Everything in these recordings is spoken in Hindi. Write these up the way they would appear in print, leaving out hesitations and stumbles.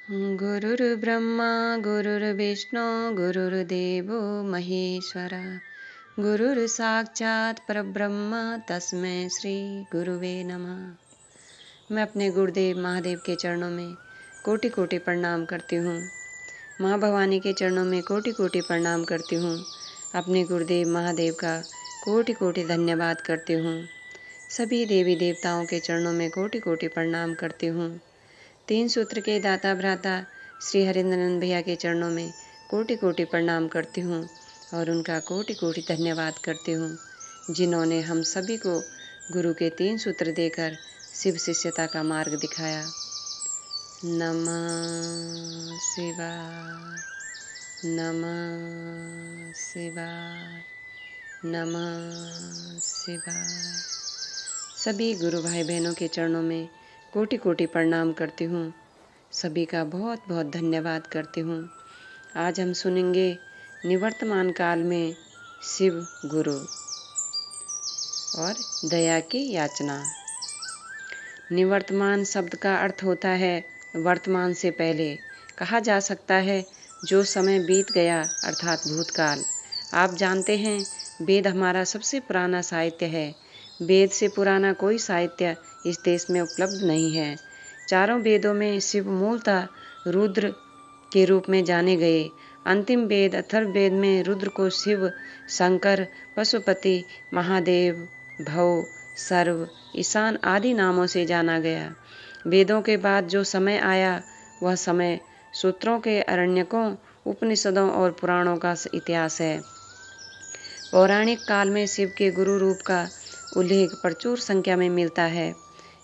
गुरुर्ब्रह्मा गुरुर्विष्णु गुरुर्देवो महेश्वरा गुरुर्साक्षात् परब्रह्म तस्मै श्री गुरुवे नमः। मैं अपने गुरुदेव महादेव के चरणों में कोटि कोटि प्रणाम करती हूँ। माँ भवानी के चरणों में कोटि कोटि प्रणाम करती हूँ। अपने गुरुदेव महादेव का कोटि कोटि धन्यवाद करती हूँ। सभी देवी देवताओं के चरणों में कोटि कोटि प्रणाम करती हूँ। तीन सूत्र के दाता भ्राता श्री हरिंद्रनंद भैया के चरणों में कोटि कोटि प्रणाम करती हूँ और उनका कोटि कोटि धन्यवाद करती हूँ, जिन्होंने हम सभी को गुरु के तीन सूत्र देकर शिव शिष्यता का मार्ग दिखाया। नमः शिवाय, नमः शिवाय, नमः शिवाय। सभी गुरु भाई बहनों के चरणों में कोटि कोटि प्रणाम करती हूँ। सभी का बहुत बहुत धन्यवाद करती हूँ। आज हम सुनेंगे निवर्तमान काल में शिव गुरु और दया की याचना। निवर्तमान शब्द का अर्थ होता है वर्तमान से पहले। कहा जा सकता है जो समय बीत गया अर्थात भूतकाल। आप जानते हैं वेद हमारा सबसे पुराना साहित्य है। वेद से पुराना कोई साहित्य इस देश में उपलब्ध नहीं है। चारों वेदों में शिव मूलतः रुद्र के रूप में जाने गए। अंतिम वेद अथर्ववेद में रुद्र को शिव, शंकर, पशुपति, महादेव, भव, सर्व, ईशान आदि नामों से जाना गया। वेदों के बाद जो समय आया वह समय सूत्रों के, अरण्यकों, उपनिषदों और पुराणों का इतिहास है। पौराणिक काल में शिव के गुरु रूप का उल्लेख प्रचुर संख्या में मिलता है।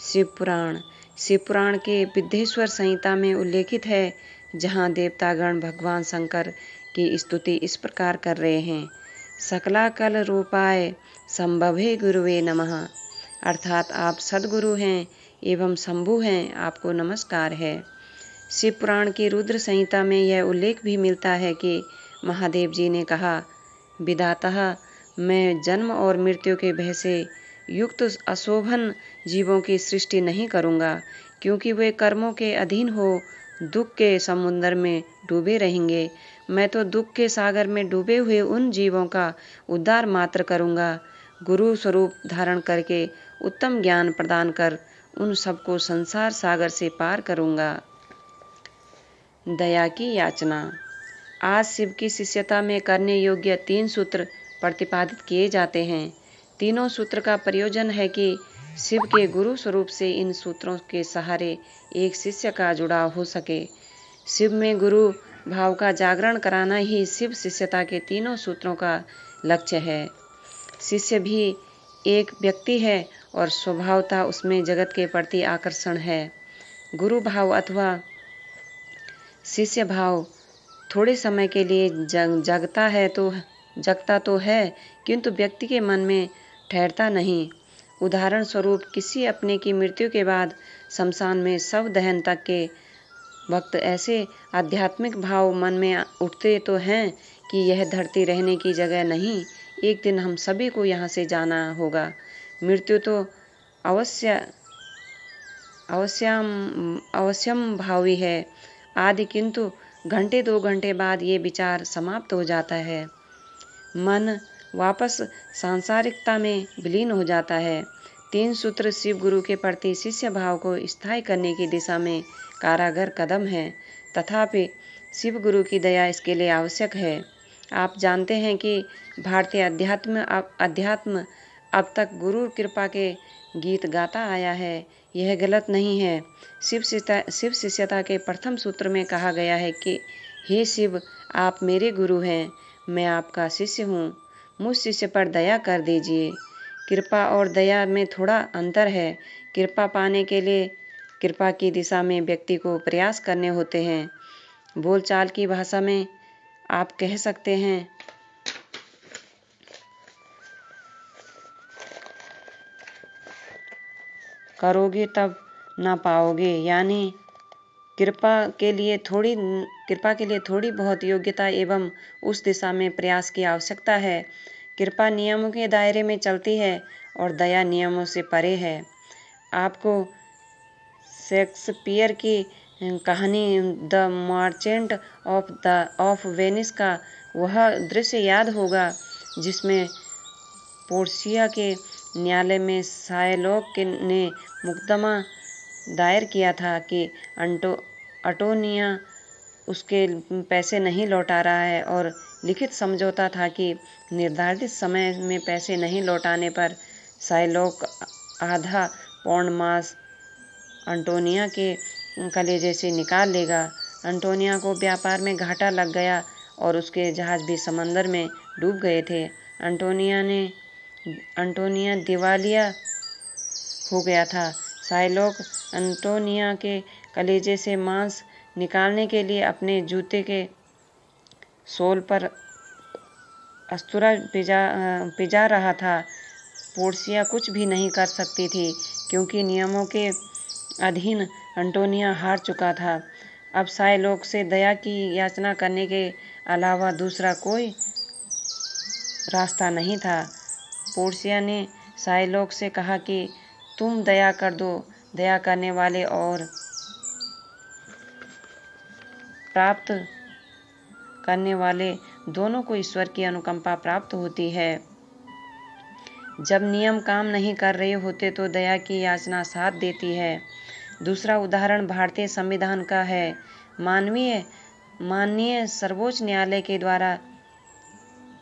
शिव पुराण के विद्येश्वर संहिता में उल्लेखित है, जहाँ देवतागण भगवान शंकर की स्तुति इस प्रकार कर रहे हैं। सकलाकल रूपाय संभवे गुरुवे नमः, अर्थात आप सद्गुरु हैं एवं शंभु हैं, आपको नमस्कार है। शिव पुराण की रुद्र संहिता में यह उल्लेख भी मिलता है कि महादेव जी ने कहा, विधातः मैं जन्म और मृत्यु के भय से युक्त अशोभन जीवों की सृष्टि नहीं करूँगा, क्योंकि वे कर्मों के अधीन हो दुख के समुद्र में डूबे रहेंगे। मैं तो दुख के सागर में डूबे हुए उन जीवों का उद्धार मात्र करूँगा। गुरु स्वरूप धारण करके उत्तम ज्ञान प्रदान कर उन सबको संसार सागर से पार करूँगा। दया की याचना। आज शिव की शिष्यता में करने योग्य तीन सूत्र प्रतिपादित किए जाते हैं। तीनों सूत्र का प्रयोजन है कि शिव के गुरु स्वरूप से इन सूत्रों के सहारे एक शिष्य का जुड़ाव हो सके। शिव में गुरु भाव का जागरण कराना ही शिव शिष्यता के तीनों सूत्रों का लक्ष्य है। शिष्य भी एक व्यक्ति है और स्वभावतः उसमें जगत के प्रति आकर्षण है। गुरु भाव अथवा शिष्य भाव थोड़े समय के लिए जगता तो है, किंतु व्यक्ति के मन में ठहरता नहीं। उदाहरण स्वरूप किसी अपने की मृत्यु के बाद शमशान में शव दहन तक के वक्त ऐसे आध्यात्मिक भाव मन में उठते तो हैं कि यह धरती रहने की जगह नहीं, एक दिन हम सभी को यहाँ से जाना होगा। मृत्यु तो अवश्यम भावी है आदि, किंतु घंटे दो घंटे बाद ये विचार समाप्त हो जाता है। मन वापस सांसारिकता में विलीन हो जाता है। तीन सूत्र शिव गुरु के प्रति शिष्य भाव को स्थायी करने की दिशा में कारागर कदम है, तथापि शिव गुरु की दया इसके लिए आवश्यक है। आप जानते हैं कि भारतीय अध्यात्म अब तक गुरु कृपा के गीत गाता आया है। यह गलत नहीं है। शिव शिष्यता के प्रथम सूत्र में कहा गया है कि हे शिव, आप मेरे गुरु हैं, मैं आपका शिष्य हूँ, मुझ शिष्य पर दया कर दीजिए। कृपा और दया में थोड़ा अंतर है। कृपा पाने के लिए कृपा की दिशा में व्यक्ति को प्रयास करने होते हैं। बोलचाल की भाषा में आप कह सकते हैं, करोगे तब ना पाओगे, यानी कृपा के लिए थोड़ी बहुत योग्यता एवं उस दिशा में प्रयास की आवश्यकता है। कृपा नियमों के दायरे में चलती है और दया नियमों से परे है। आपको शेक्सपियर की कहानी द मर्चेंट ऑफ वेनिस का वह दृश्य याद होगा जिसमें पोर्सिया के न्यायालय में शायलॉक ने मुकदमा दायर किया था कि अंटोनिया उसके पैसे नहीं लौटा रहा है और लिखित समझौता था कि निर्धारित समय में पैसे नहीं लौटाने पर शायलॉक आधा पौंड मांस अंटोनिया के कलेजे से निकाल लेगा। अंटोनिया को व्यापार में घाटा लग गया और उसके जहाज भी समंदर में डूब गए थे। अंटोनिया दिवालिया हो गया था। शायलॉक अंटोनिया के कलेजे से मांस निकालने के लिए अपने जूते के सोल पर अस्तूरा पिजा रहा था। पोर्सिया कुछ भी नहीं कर सकती थी क्योंकि नियमों के अधीन अंटोनिया हार चुका था। अब शायलॉक से दया की याचना करने के अलावा दूसरा कोई रास्ता नहीं था। पोर्सिया ने शायलॉक से कहा कि तुम दया कर दो। दया करने वाले और प्राप्त करने वाले दोनों को ईश्वर की अनुकंपा प्राप्त होती है। जब नियम काम नहीं कर रहे होते तो दया की याचना साथ देती है। दूसरा उदाहरण भारतीय संविधान का है। माननीय सर्वोच्च न्यायालय के द्वारा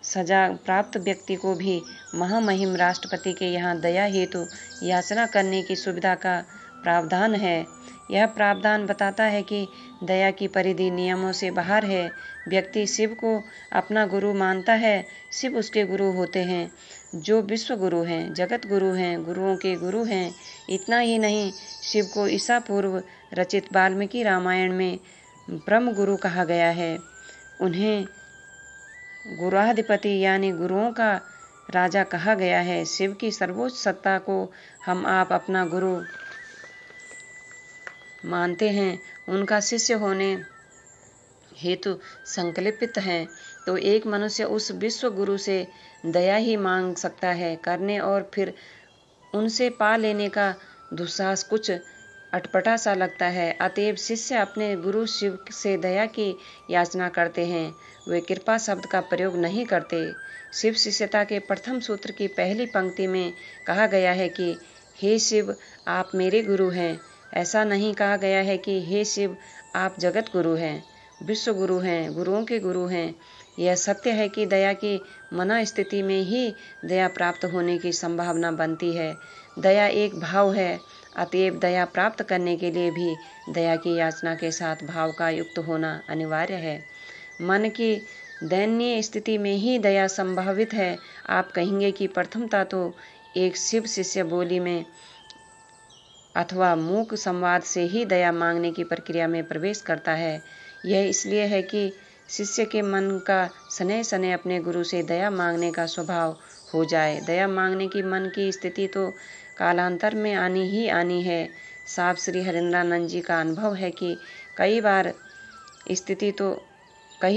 सजा प्राप्त व्यक्ति को भी महामहिम राष्ट्रपति के यहाँ दया हेतु याचना करने की सुविधा का प्रावधान है। यह प्रावधान बताता है कि दया की परिधि नियमों से बाहर है। व्यक्ति शिव को अपना गुरु मानता है। शिव उसके गुरु होते हैं जो विश्व गुरु हैं, जगत गुरु हैं, गुरुओं के गुरु हैं। इतना ही नहीं, शिव को ईसा पूर्व रचित वाल्मीकि रामायण में ब्रह्म गुरु कहा गया है। उन्हें गुरुआधिपति यानी गुरुओं का राजा कहा गया है। शिव की सर्वोच्च सत्ता को हम आप अपना गुरु मानते हैं, उनका शिष्य होने हेतु संकल्पित हैं, तो एक मनुष्य उस विश्व गुरु से दया ही मांग सकता है। करने और फिर उनसे पा लेने का दुस्साहस कुछ अटपटा सा लगता है। अतएव शिष्य अपने गुरु शिव से दया की याचना करते हैं, वे कृपा शब्द का प्रयोग नहीं करते। शिव शिष्यता के प्रथम सूत्र की पहली पंक्ति में कहा गया है कि हे शिव आप मेरे गुरु हैं। ऐसा नहीं कहा गया है कि हे शिव आप जगत गुरु हैं, विश्व गुरु हैं, गुरुओं के गुरु हैं। यह सत्य है कि दया की मना स्थिति में ही दया प्राप्त होने की संभावना बनती है। दया एक भाव है, अतएव दया प्राप्त करने के लिए भी दया की याचना के साथ भाव का युक्त होना अनिवार्य है। मन की दयनीय स्थिति में ही दया संभावित है। आप कहेंगे कि प्रथमतः तो एक शिव शिष्य बोली में अथवा मूक संवाद से ही दया मांगने की प्रक्रिया में प्रवेश करता है। यह इसलिए है कि शिष्य के मन का सने सने अपने गुरु से दया मांगने का स्वभाव हो जाए। दया मांगने की मन की स्थिति तो कालांतर में आनी ही आनी है। साफ श्री हरिंद्रानंद जी का अनुभव है कि कई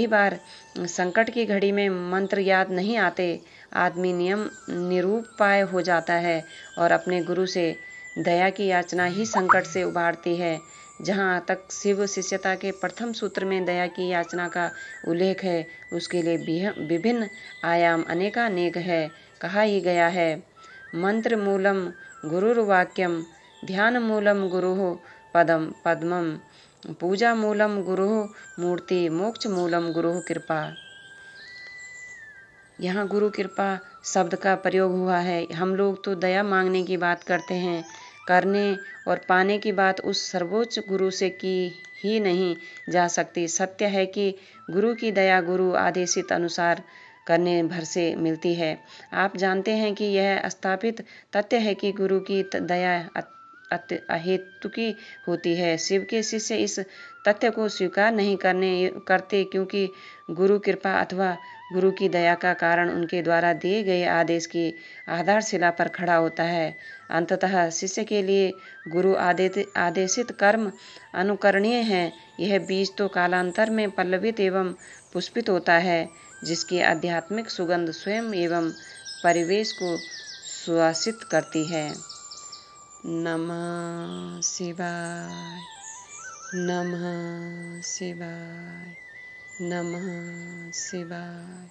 बार संकट की घड़ी में मंत्र याद नहीं आते। आदमी नियम निरूपाय हो जाता है और अपने गुरु से दया की याचना ही संकट से उबारती है। जहाँ तक शिव शिष्यता के प्रथम सूत्र में दया की याचना का उल्लेख है, उसके लिए विभिन्न आयाम अनेकानेक है। कहा ही गया है, मंत्र मूलम गुरुर्वाक्यम, ध्यान मूलम गुरुः पद्मम, पूजा मूलम गुरुः मूर्ति, मोक्ष मूलम गुरुः कृपा। यहाँ गुरु कृपा शब्द का प्रयोग हुआ है। हम लोग तो दया मांगने की बात करते हैं, करने और पाने की बात उस सर्वोच्च गुरु से की ही नहीं जा सकती। सत्य है कि गुरु की दया गुरु आदेशित अनुसार करने भर से मिलती है। आप जानते हैं कि यह स्थापित तथ्य है कि गुरु की दया अहेतुकी होती है। शिव के शिष्य इस तथ्य को स्वीकार नहीं करते क्योंकि गुरु कृपा अथवा गुरु की दया का कारण उनके द्वारा दिए गए आदेश की आधारशिला पर खड़ा होता है। अंततः शिष्य के लिए गुरु आदेशित कर्म अनुकरणीय है। यह बीज तो कालांतर में पल्लवित एवं पुष्पित होता है, जिसकी आध्यात्मिक सुगंध स्वयं एवं परिवेश को सुवासित करती है। नमः शिवाय। नमः शिवाय। नमः शिवाय।